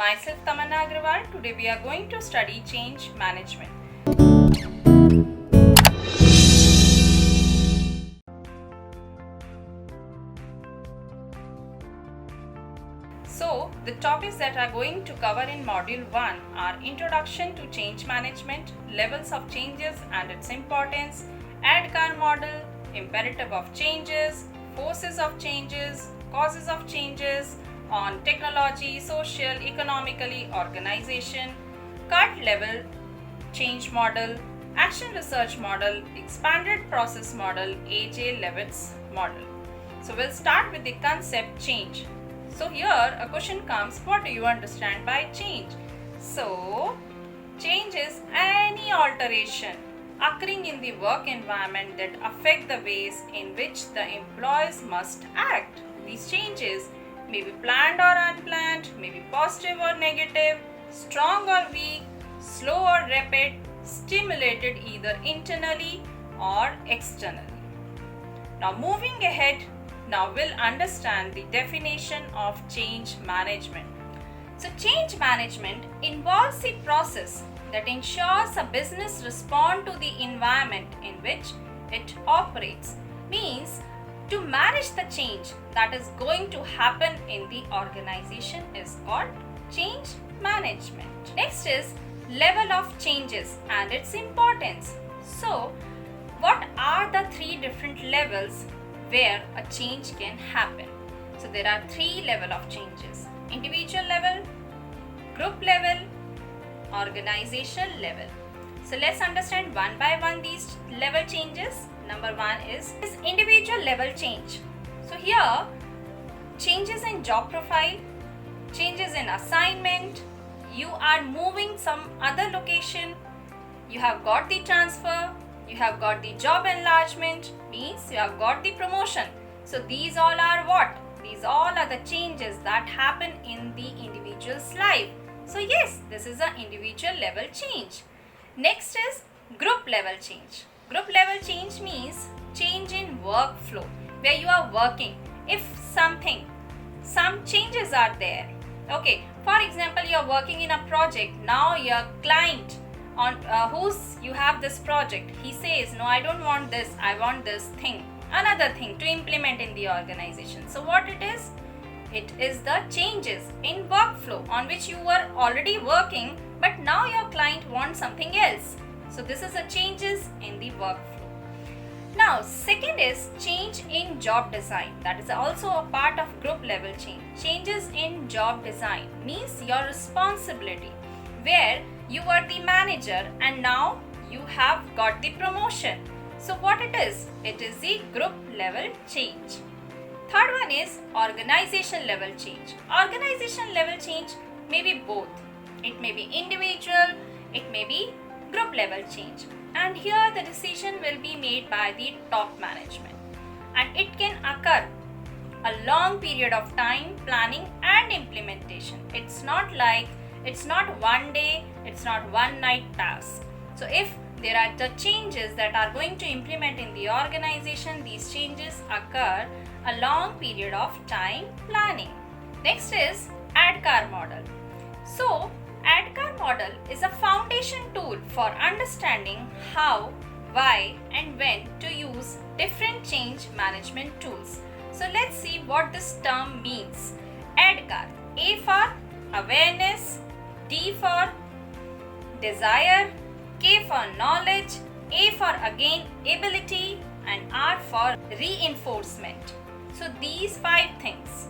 Myself Tamanna Agrawal. Today we are going to study change management. So, the topics that are going to cover in Module 1 are Introduction to Change Management, Levels of Changes and its Importance, AddCar Model, Imperative of Changes, Forces of Changes, Causes of Changes, on Technology, Social, Economically, Organization, Cut Level Change Model, Action Research Model, Expanded Process Model, A.J. Levitt's Model. So, we'll start with the concept change. So here a question comes, what do you understand by change? So change is any alteration occurring in the work environment that affect the ways in which the employees must act. These changes may be planned or unplanned, may be positive or negative, strong or weak, slow or rapid, stimulated either internally or externally. Now moving ahead, now we'll understand the definition of change management. So change management involves the process that ensures a business respond to the environment in which it operates. Means to manage the change that is going to happen in the organization is called change management. Next is level of changes and its importance. So what are the three different levels where a change can happen? So there are three levels of changes: individual level, group level, organization level. So let's understand one by one these level changes. Number one is individual level change. So here changes in job profile, changes in assignment, you are moving some other location, you have got the transfer, you have got the job enlargement, means you have got the promotion. So these all are what? These all are the changes that happen in the individual's life. So yes, this is an individual level change. Next is group level change. Group level change means change in workflow where you are working. If some changes are there. Okay, for example, you are working in a project. Now your client on you have this project, he says, no, I don't want this, I want this thing, another thing to implement in the organization. So what it is? It is the changes in workflow on which you were already working, but now your client wants something else. So this is the changes in the workflow. Now second is change in job design. That is also a part of group level change. Changes in job design means your responsibility, where you were the manager and now you have got the promotion. So what it is? It is the group level change. Third one is organization level change. Organization level change may be both. It may be individual, it may be group level change. And here the decision will be made by the top management. And it can occur a long period of time, planning and implementation. It's not one day, it's not one night task. So if there are the changes that are going to implement in the organization, these changes occur a long period of time planning. Next is AddCar Model. So AddCar Model is a foundation tool for understanding how, why and when to use different change management tools. So let's see what this term means. AddCar, A for awareness, D for desire, K for knowledge, A for again ability and R for reinforcement. So these 5 things: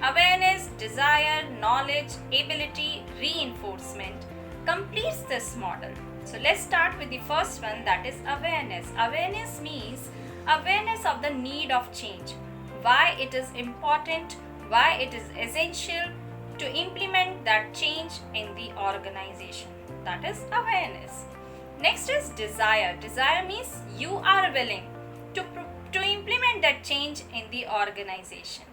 awareness, desire, knowledge, ability, reinforcement completes this model. So let's start with the first one, that is awareness. Awareness means awareness of the need of change, why it is important, why it is essential to implement that change in the organization. That is awareness. Next is desire. Desire means you are willing to implement that change in the organization.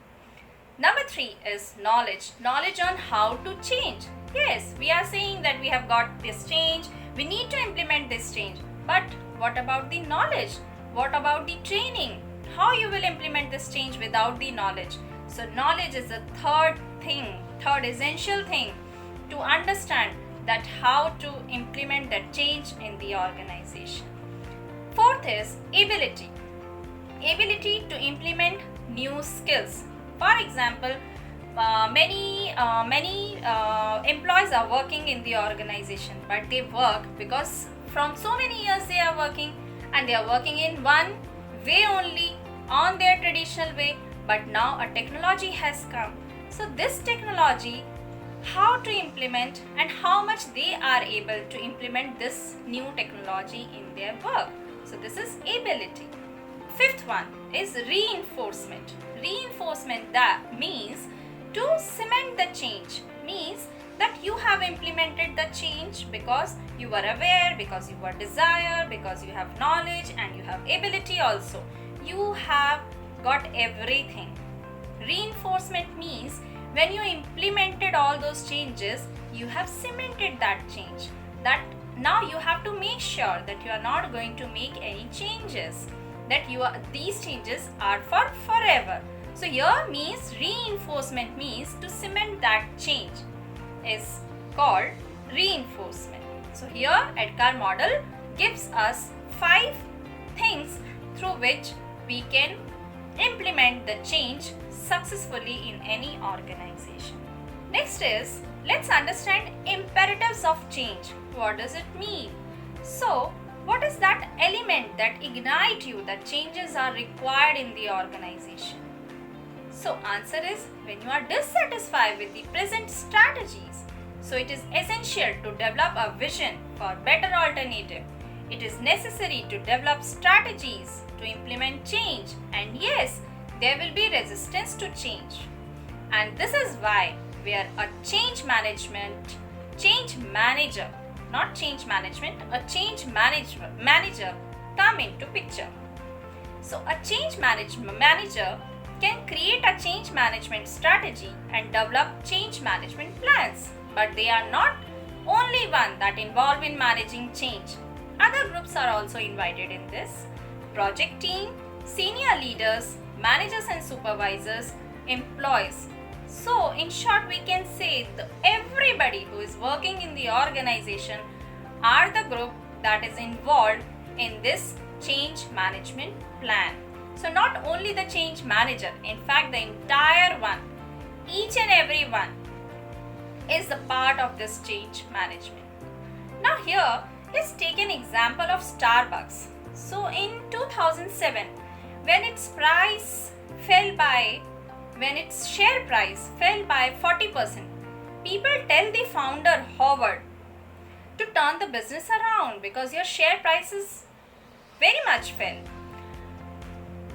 Number 3 is knowledge. Knowledge on how to change. Yes, we are saying that we have got this change, we need to implement this change. But what about the knowledge? What about the training? How you will implement this change without the knowledge? So knowledge is the third essential thing to understand that how to implement that change in the organization. Fourth is ability. Ability to implement new skills. For example, many employees are working in the organization, but they work because from so many years they are working, and they are working in one way only, on their traditional way. But now a technology has come. So this technology, how to implement and how much they are able to implement this new technology in their work. So this is ability. Fifth one is reinforcement. Reinforcement, that means to cement the change, means that you have implemented the change because you were aware, because you were desire, because you have knowledge and you have ability also. You have got everything. Reinforcement means when you implemented all those changes, you have cemented that change. That now you have to make sure that you are not going to make any changes, that these changes are for forever. So here means reinforcement means to cement that change is called reinforcement. So here AddCar model gives us 5 things through which we can implement the change successfully in any organization. Next is, let's understand imperatives of change. What does it mean? So what is that element that ignite you that changes are required in the organization? So answer is when you are dissatisfied with the present strategies. So it is essential to develop a vision for better alternative. It is necessary to develop strategies to implement change, and yes, there will be resistance to change. And this is why where a change manager, not change management, a change manager come into picture. So a change manager can create a change management strategy and develop change management plans. But they are not only one that involved in managing change. Other groups are also invited in this. Project team, senior leaders, managers and supervisors, employees. So in short, we can say that everybody who is working in the organization are the group that is involved in this change management plan. So not only the change manager, in fact the entire one, each and every one is the part of this change management. Now here, let's take an example of Starbucks. So in 2007, when its share price fell by 40%, people tell the founder Howard to turn the business around because your share prices very much fell.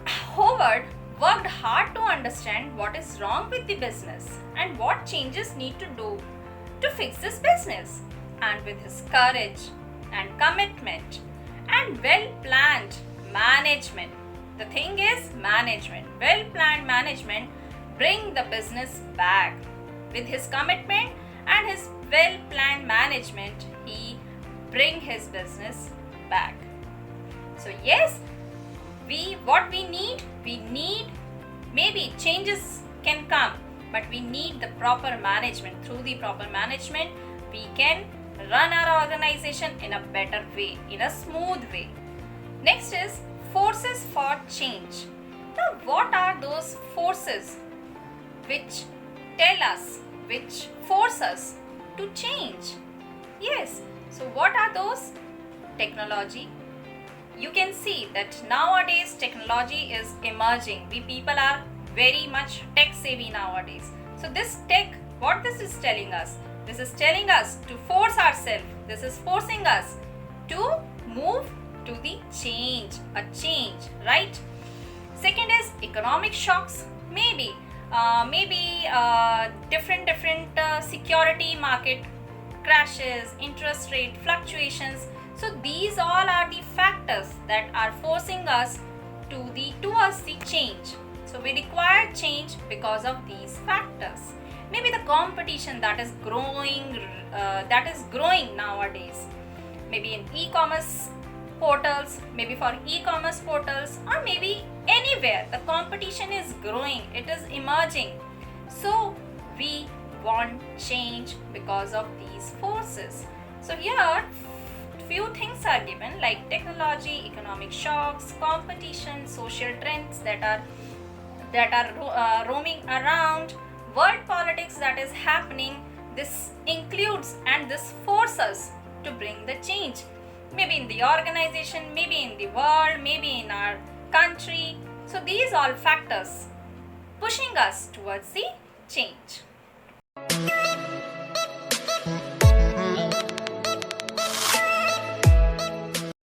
Howard worked hard to understand what is wrong with the business and what changes need to do to fix this business. And with his courage and commitment and well-planned management, the thing is management, well-planned management bring the business back. With his commitment and his well-planned management, he bring his business back. So yes, what we need maybe changes can come, but we need the proper management. Through the proper management, we can run our organization in a better way, in a smooth way. Next is forces for change. Now what are those forces which force us to change? Yes, so what are those? Technology. You can see that nowadays technology is emerging. We people are very much tech savvy nowadays. So this tech, what this is telling us? This is telling us to force ourselves. This is forcing us to move to the change, right? Second is economic shocks. Maybe different security market crashes, interest rate fluctuations. So these all are the factors that are forcing us towards the change. So we require change because of these factors. Maybe the competition that is growing nowadays. Maybe in e-commerce portals, or maybe anywhere the competition is growing, it is emerging. So we want change because of these forces. So here few things are given like technology, economic shocks, competition, social trends that are roaming around, world politics that is happening. This includes and this forces us to bring the change. Maybe in the organization, maybe in the world, maybe in our country. So these all factors pushing us towards the change.